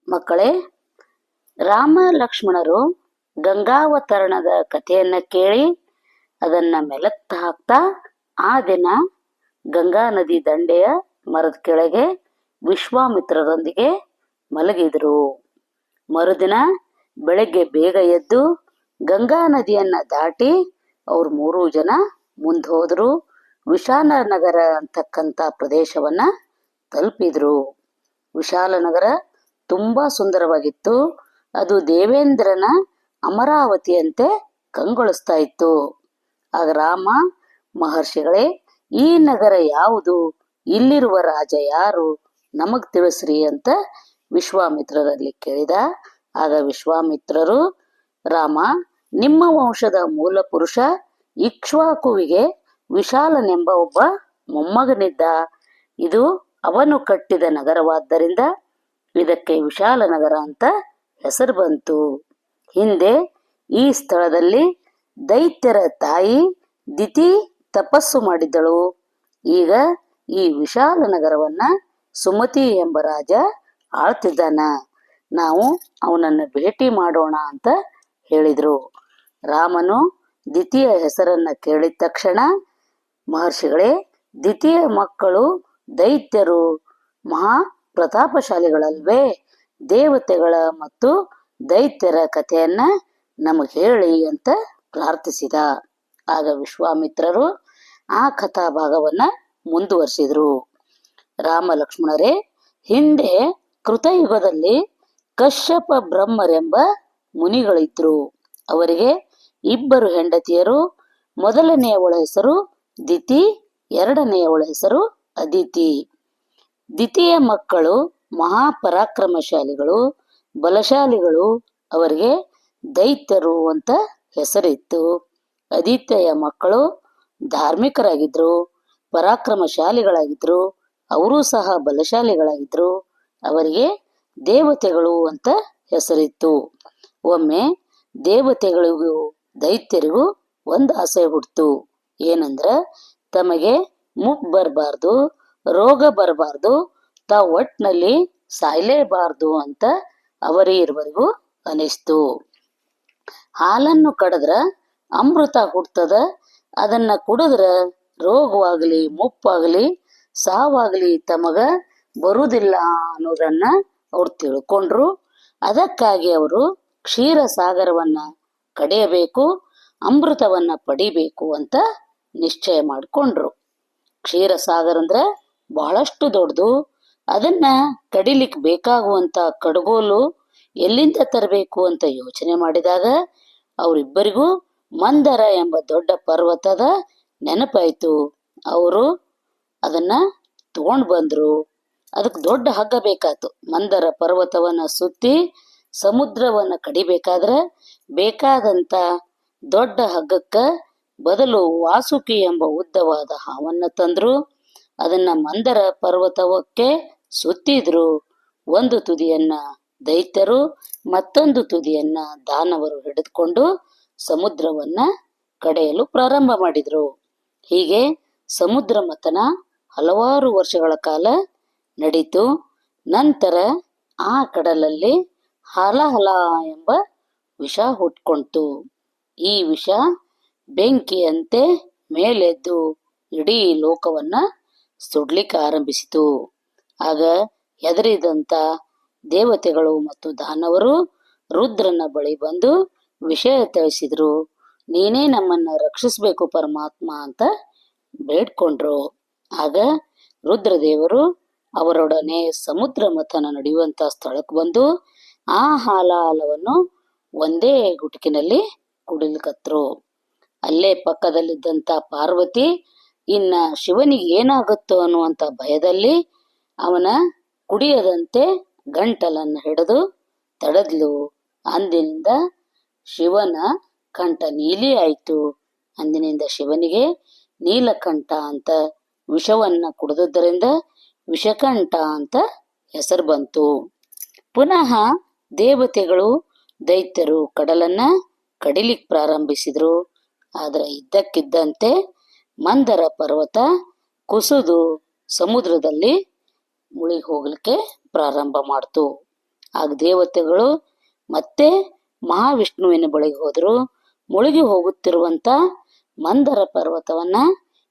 ಮಕ್ಕಳೇ, ರಾಮ ಲಕ್ಷ್ಮಣರು ಗಂಗಾವತರಣದ ಕಥೆಯನ್ನ ಕೇಳಿ ಅದನ್ನ ಮೆಲುಕು ಹಾಕ್ತಾ ಆ ದಿನ ಗಂಗಾ ನದಿ ದಂಡೆಯ ಮರದ ಕೆಳಗೆ ವಿಶ್ವಾಮಿತ್ರರೊಂದಿಗೆ ಮಲಗಿದ್ರು. ಮರುದಿನ ಬೆಳಗ್ಗೆ ಬೇಗ ಎದ್ದು ಗಂಗಾ ನದಿಯನ್ನ ದಾಟಿ ಅವ್ರು 3 ಜನ ಮುಂದೆ ಹೋದ್ರು. ವಿಶಾಲನಗರ ಅಂತಕ್ಕಂಥ ಪ್ರದೇಶವನ್ನ ತಲುಪಿದ್ರು. ವಿಶಾಲನಗರ ತುಂಬಾ ಸುಂದರವಾಗಿತ್ತು. ಅದು ದೇವೇಂದ್ರನ ಅಮರಾವತಿಯಂತೆ ಕಂಗೊಳಿಸ್ತಾ ಇತ್ತು. ಆಗ ರಾಮ, ಮಹರ್ಷಿಗಳೇ, ಈ ನಗರ ಯಾವುದು, ಇಲ್ಲಿರುವ ರಾಜ ಯಾರು, ನಮಗ್ ತಿಳಿಸ್ರಿ ಅಂತ ವಿಶ್ವಾಮಿತ್ರರಲ್ಲಿ ಕೇಳಿದ. ಆಗ ವಿಶ್ವಾಮಿತ್ರರು, ರಾಮ, ನಿಮ್ಮ ವಂಶದ ಮೂಲ ಪುರುಷ ಇಕ್ಷ್ವಾಕುವಿಗೆ ವಿಶಾಲನೆಂಬ ಒಬ್ಬ ಮೊಮ್ಮಗನಿದ್ದ. ಇದು ಅವನು ಕಟ್ಟಿದ ನಗರವಾದ್ದರಿಂದ ಇದಕ್ಕೆ ವಿಶಾಲನಗರ ಅಂತ ಹೆಸರು ಬಂತು. ಹಿಂದೆ ಈ ಸ್ಥಳದಲ್ಲಿ ದೈತ್ಯರ ತಾಯಿ ದಿತಿ ತಪಸ್ಸು ಮಾಡಿದ್ದಳು. ಈಗ ಈ ವಿಶಾಲನಗರವನ್ನ ಸುಮತಿ ಎಂಬ ರಾಜ ಆಳ್ತಿದ್ದಾನ. ನಾವು ಅವನನ್ನು ಭೇಟಿ ಮಾಡೋಣ ಅಂತ ಹೇಳಿದ್ರು. ರಾಮನು ದಿತಿಯ ಹೆಸರನ್ನ ಕೇಳಿದ ತಕ್ಷಣ, ಮಹರ್ಷಿಗಳೇ, ದಿತಿಯ ಮಕ್ಕಳು ದೈತ್ಯರು ಮಹಾ ಪ್ರತಾಪಶಾಲಿಗಳಲ್ವೇ? ದೇವತೆಗಳ ಮತ್ತು ದೈತ್ಯರ ಕಥೆಯನ್ನ ನಮಗೆ ಹೇಳಿ ಅಂತ ಪ್ರಾರ್ಥಿಸಿದ. ಆಗ ವಿಶ್ವಾಮಿತ್ರರು ಆ ಕಥಾ ಭಾಗವನ್ನ ಮುಂದುವರಿಸಿದ್ರು. ರಾಮ ಲಕ್ಷ್ಮಣರೇ, ಹಿಂದೆ ಕೃತಯುಗದಲ್ಲಿ ಕಶ್ಯಪ ಬ್ರಹ್ಮರೆಂಬ ಮುನಿಗಳಿದ್ರು. ಅವರಿಗೆ 2 ಹೆಂಡತಿಯರು. ಮೊದಲನೆಯವಳ ಹೆಸರು ದಿತಿ, ಎರಡನೆಯವಳ ಹೆಸರು ಅದಿತಿ. ದಿತಿಯ ಮಕ್ಕಳು ಮಹಾಪರಾಕ್ರಮಶಾಲಿಗಳು, ಬಲಶಾಲಿಗಳು. ಅವರಿಗೆ ದೈತ್ಯರು ಅಂತ ಹೆಸರಿತ್ತು. ಅದಿತಿಯ ಮಕ್ಕಳು ಧಾರ್ಮಿಕರಾಗಿದ್ರು, ಪರಾಕ್ರಮಶಾಲಿಗಳಾಗಿದ್ರು. ಅವರೂ ಸಹ ಬಲಶಾಲಿಗಳಾಗಿದ್ರು. ಅವರಿಗೆ ದೇವತೆಗಳು ಅಂತ ಹೆಸರಿತ್ತು. ಒಮ್ಮೆ ದೇವತೆಗಳಿಗೂ ದೈತ್ಯರಿಗೂ ಒಂದು ಆಸೆ ಹುಟ್ಟಿತು. ಏನಂದ್ರ, ತಮಗೆ ಮುಪ್ಪು ಬರಬಾರ್ದು, ರೋಗ ಬರಬಾರ್ದು, ತಾವು ಒಟ್ಟಿನಲ್ಲಿ ಸಾಯ್ಲೇಬಾರ್ದು ಅಂತ ಅವರಿವರಿಗೂ ಅನಿಸ್ತು. ಹಾಲನ್ನು ಕಡದ್ರ ಅಮೃತ ಹುಡ್ತದ, ಅದನ್ನ ಕುಡಿದ್ರ ರೋಗವಾಗಲಿ, ಮುಪ್ಪಾಗಲಿ, ಸಾವಾಗಲಿ ತಮಗ ಬರುವುದಿಲ್ಲ ಅನ್ನೋದನ್ನ ಅವ್ರು ತಿಳ್ಕೊಂಡ್ರು. ಅದಕ್ಕಾಗಿ ಅವರು ಕ್ಷೀರ ಸಾಗರವನ್ನ ಕಡಿಯಬೇಕು, ಅಮೃತವನ್ನ ಪಡಿಬೇಕು ಅಂತ ನಿಶ್ಚಯ ಮಾಡಿಕೊಂಡ್ರು. ಕ್ಷೀರ ಸಾಗರ ಅಂದ್ರೆ ಬಹಳಷ್ಟು ದೊಡ್ಡದು. ಅದನ್ನ ಕಡಿಲಿಕ್ಕೆ ಬೇಕಾಗುವಂತ ಕಡಗೋಲು ಎಲ್ಲಿಂದ ತರಬೇಕು ಅಂತ ಯೋಚನೆ ಮಾಡಿದಾಗ ಅವರಿಬ್ಬರಿಗೂ ಮಂದರ ಎಂಬ ದೊಡ್ಡ ಪರ್ವತದ ನೆನಪಾಯ್ತು. ಅವರು ಅದನ್ನ ತಗೊಂಡು ಬಂದ್ರು. ಅದಕ್ಕೆ ದೊಡ್ಡ ಹಗ್ಗ ಬೇಕಾಯ್ತು. ಮಂದರ ಪರ್ವತವನ್ನ ಸುತ್ತಿ ಸಮುದ್ರವನ್ನ ಕಡಿಬೇಕಾದ್ರೆ ಬೇಕಾದಂತ ದೊಡ್ಡ ಹಗ್ಗಕ್ಕ ಬದಲು ವಾಸುಕಿ ಎಂಬ ಉದ್ದವಾದ ಹಾವನ್ನ ತಂದ್ರು. ಅದನ್ನ ಮಂದರ ಪರ್ವತಕ್ಕೆ ಸುತ್ತಿದ್ರು. ಒಂದು ತುದಿಯನ್ನ ದೈತ್ಯರು, ಮತ್ತೊಂದು ತುದಿಯನ್ನ ದಾನವರು ಹಿಡಿದುಕೊಂಡು ಸಮುದ್ರವನ್ನ ಕಡೆಯಲು ಪ್ರಾರಂಭ ಮಾಡಿದ್ರು. ಹೀಗೆ ಸಮುದ್ರ ಮಥನ ಹಲವಾರು ವರ್ಷಗಳ ಕಾಲ ನಡೀತು. ನಂತರ ಆ ಕಡಲಲ್ಲಿ ಹಲಹಲ ಎಂಬ ವಿಷ ಹುಟ್ಕೊಂತು. ಈ ವಿಷ ಬೆಂಕಿಯಂತೆ ಮೇಲೆದ್ದು ಇಡೀ ಲೋಕವನ್ನ ಸುಡ್ಲಿಕ್ಕೆ ಆರಂಭಿಸಿತು. ಆಗ ಹೆದರಿದಂತ ದೇವತೆಗಳು ಮತ್ತು ದಾನವರು ರುದ್ರನ ಬಳಿ ಬಂದು ವಿಷಯ ತಿಳಿಸಿದ್ರು. ನೀನೇ ನಮ್ಮನ್ನ ರಕ್ಷಿಸ್ಬೇಕು ಪರಮಾತ್ಮ ಅಂತ ಬೇಡ್ಕೊಂಡ್ರು. ಆಗ ರುದ್ರದೇವರು ಅವರೊಡನೆ ಸಮುದ್ರ ಮಥನ ನಡೆಯುವಂತ ಸ್ಥಳಕ್ಕೆ ಬಂದು ಆ ಹಾಲಾಹಲವನ್ನು ಒಂದೇ ಗುಟುಕಿನಲ್ಲಿ ಕುಡಿಲಿಕತ್ರು. ಅಲ್ಲೇ ಪಕ್ಕದಲ್ಲಿದ್ದಂತ ಪಾರ್ವತಿ ಇನ್ನ ಶಿವನಿಗೆ ಏನಾಗುತ್ತೋ ಅನ್ನುವಂತ ಭಯದಲ್ಲಿ ಅವನ ಕುಡಿಯದಂತೆ ಗಂಟಲನ್ನ ಹಿಡಿದು ತಡೆದ್ಲು. ಅಂದಿನಿಂದ ಶಿವನ ಕಂಠ ನೀಲಿ ಆಯ್ತು. ಅಂದಿನಿಂದ ಶಿವನಿಗೆ ನೀಲಕಂಠ ಅಂತ, ವಿಷವನ್ನ ಕುಡಿದುದರಿಂದ ವಿಷಕಂಠ ಅಂತ ಹೆಸರು ಬಂತು. ಪುನಃ ದೇವತೆಗಳು ದೈತ್ಯರು ಕಡಲನ್ನ ಕಡಿಲಿಕ್ಕೆ ಪ್ರಾರಂಭಿಸಿದ್ರು. ಆದ್ರೆ ಇದ್ದಕ್ಕಿದ್ದಂತೆ ಮಂದರ ಪರ್ವತ ಕುಸಿದು ಸಮುದ್ರದಲ್ಲಿ ಮುಳುಗಿ ಹೋಗ್ಲಿಕ್ಕೆ ಪ್ರಾರಂಭ ಮಾಡ್ತು. ಆಗ ದೇವತೆಗಳು ಮತ್ತೆ ಮಹಾವಿಷ್ಣುವಿನ ಬಳಿಗೆ ಹೋದರು. ಮುಳುಗಿ ಹೋಗುತ್ತಿರುವಂತ ಮಂದರ ಪರ್ವತವನ್ನ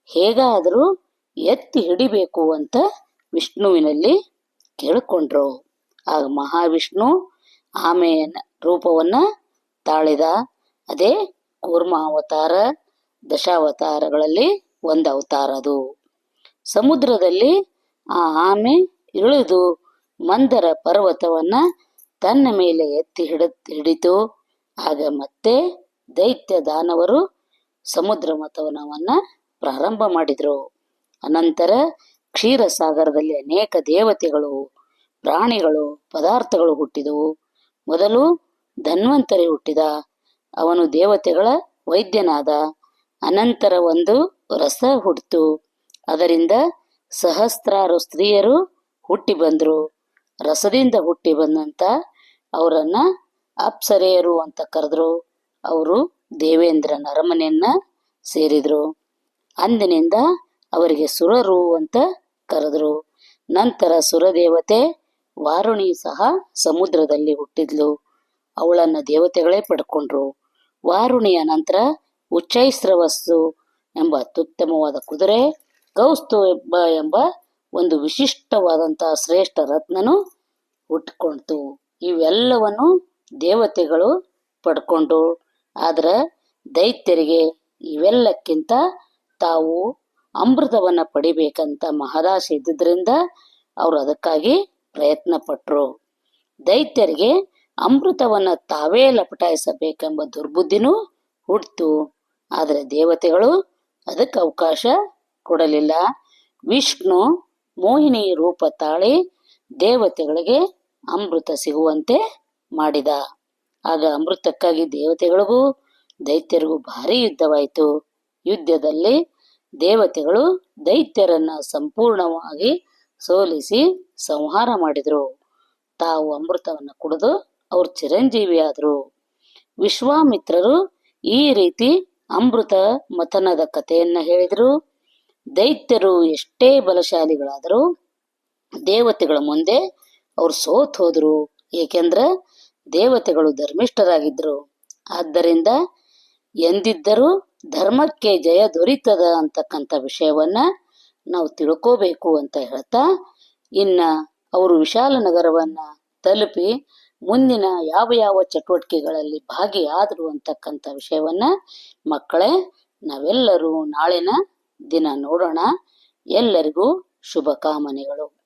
ಹೇಗಾದರೂ ಎತ್ತಿ ಹಿಡಿಬೇಕು ಅಂತ ವಿಷ್ಣುವಿನಲ್ಲಿ ಕೇಳಿಕೊಂಡ್ರು. ಆಗ ಮಹಾವಿಷ್ಣು ಆಮೆಯ ರೂಪವನ್ನ ತಾಳಿದ. ಅದೇ ಕೂರ್ಮ ಅವತಾರ, ದಶಾವತಾರಗಳಲ್ಲಿ ಒಂದು ಅವತಾರ ಅದು. ಸಮುದ್ರದಲ್ಲಿ ಆ ಆಮೆ ಇಳಿದು ಮಂದರ ಪರ್ವತವನ್ನ ತನ್ನ ಮೇಲೆ ಎತ್ತಿ ಹಿಡಿತು. ಆಗ ಮತ್ತೆ ದೈತ್ಯ ದಾನವರು ಸಮುದ್ರ ಮಥನವನ್ನ ಪ್ರಾರಂಭ ಮಾಡಿದ್ರು. ಅನಂತರ ಕ್ಷೀರಸಾಗರದಲ್ಲಿ ಅನೇಕ ದೇವತೆಗಳು, ಪ್ರಾಣಿಗಳು, ಪದಾರ್ಥಗಳು ಹುಟ್ಟಿದವು. ಮೊದಲು ಧನ್ವಂತರಿ ಹುಟ್ಟಿದ. ಅವನು ದೇವತೆಗಳ ವೈದ್ಯನಾದ. ಅನಂತರ ಒಂದು ರಸ ಹುಟ್ಟಿತು. ಅದರಿಂದ ಸಹಸ್ರಾರು ಸ್ತ್ರೀಯರು ಹುಟ್ಟಿ ಬಂದ್ರು. ರಸದಿಂದ ಹುಟ್ಟಿ ಬಂದಂತ ಅವರನ್ನ ಅಪ್ಸರೆಯರು ಅಂತ ಕರೆದ್ರು. ಅವರು ದೇವೇಂದ್ರನ ಅರಮನೆಯನ್ನ ಸೇರಿದ್ರು. ಅಂದಿನಿಂದ ಅವರಿಗೆ ಸುರರು ಅಂತ ಕರೆದ್ರು. ನಂತರ ಸುರದೇವತೆ ವಾರುಣಿ ಸಹ ಸಮುದ್ರದಲ್ಲಿ ಹುಟ್ಟಿದ್ಲು. ಅವಳನ್ನ ದೇವತೆಗಳೇ ಪಡ್ಕೊಂಡ್ರು. ವಾರುಣಿಯ ನಂತರ ಉಚ್ಚೈಸ್ರವಸ್ಸು ಎಂಬ ಅತ್ಯುತ್ತಮವಾದ ಕುದುರೆ, ಕೌಸ್ತುಭ ಎಂಬ ಒಂದು ವಿಶಿಷ್ಟವಾದಂತಹ ಶ್ರೇಷ್ಠ ರತ್ನನು ಹುಟ್ಕೊಳ್ತು. ಇವೆಲ್ಲವನ್ನು ದೇವತೆಗಳು ಪಡ್ಕೊಂಡು, ಆದ್ರೆ ದೈತ್ಯರಿಗೆ ಇವೆಲ್ಲಕ್ಕಿಂತ ತಾವು ಅಮೃತವನ್ನ ಪಡಿಬೇಕಂತ ಮಹದಾಶೆ ಇದ್ದಿದ್ರಿಂದ ಅವರು ಅದಕ್ಕಾಗಿ ಪ್ರಯತ್ನ ಪಟ್ರು. ದೈತ್ಯರಿಗೆ ಅಮೃತವನ್ನ ತಾವೇ ಲಪಟಾಯಿಸಬೇಕೆಂಬ ದುರ್ಬುದ್ಧಿನೂ ಹುಟ್ಟಿತು. ಆದರೆ ದೇವತೆಗಳು ಅದಕ್ಕೆ ಅವಕಾಶ ಕೊಡಲಿಲ್ಲ. ವಿಷ್ಣು ಮೋಹಿನಿ ರೂಪ ತಾಳಿ ದೇವತೆಗಳಿಗೆ ಅಮೃತ ಸಿಗುವಂತೆ ಮಾಡಿದ. ಆಗ ಅಮೃತಕ್ಕಾಗಿ ದೇವತೆಗಳಿಗೂ ದೈತ್ಯರಿಗೂ ಭಾರಿ ಯುದ್ಧವಾಯಿತು. ಯುದ್ಧದಲ್ಲಿ ದೇವತೆಗಳು ದೈತ್ಯರನ್ನ ಸಂಪೂರ್ಣವಾಗಿ ಸೋಲಿಸಿ ಸಂಹಾರ ಮಾಡಿದ್ರು. ತಾವು ಅಮೃತವನ್ನು ಕುಡಿದು ಅವ್ರು ಚಿರಂಜೀವಿಯಾದರು. ವಿಶ್ವಾಮಿತ್ರರು ಈ ರೀತಿ ಅಮೃತ ಮಥನದ ಕಥೆಯನ್ನ ಹೇಳಿದ್ರು. ದೈತ್ಯರು ಎಷ್ಟೇ ಬಲಶಾಲಿಗಳಾದರೂ ದೇವತೆಗಳ ಮುಂದೆ ಅವ್ರು ಸೋತ್ ಹೋದ್ರು. ಏಕೆಂದ್ರೆ ದೇವತೆಗಳು ಧರ್ಮಿಷ್ಠರಾಗಿದ್ರು. ಆದ್ದರಿಂದ ಎಂದಿದ್ದರೂ ಧರ್ಮಕ್ಕೆ ಜಯ ದೊರೀತದ ಅಂತಕ್ಕಂಥ ವಿಷಯವನ್ನ ನಾವು ತಿಳ್ಕೋಬೇಕು ಅಂತ ಹೇಳ್ತಾ, ಇನ್ನ ಅವರು ವಿಶಾಲ ನಗರವನ್ನ ತಲುಪಿ ಮುಂದಿನ ಯಾವ ಯಾವ ಚಟುವಟಿಕೆಗಳಲ್ಲಿ ಭಾಗಿಯಾದರು ಅಂತಕ್ಕಂಥ ವಿಷಯವನ್ನ ಮಕ್ಕಳೇ ನಾವೆಲ್ಲರೂ ನಾಳಿನ ದಿನ ನೋಡೋಣ. ಎಲ್ಲರಿಗೂ ಶುಭಕಾಮನೆಗಳು.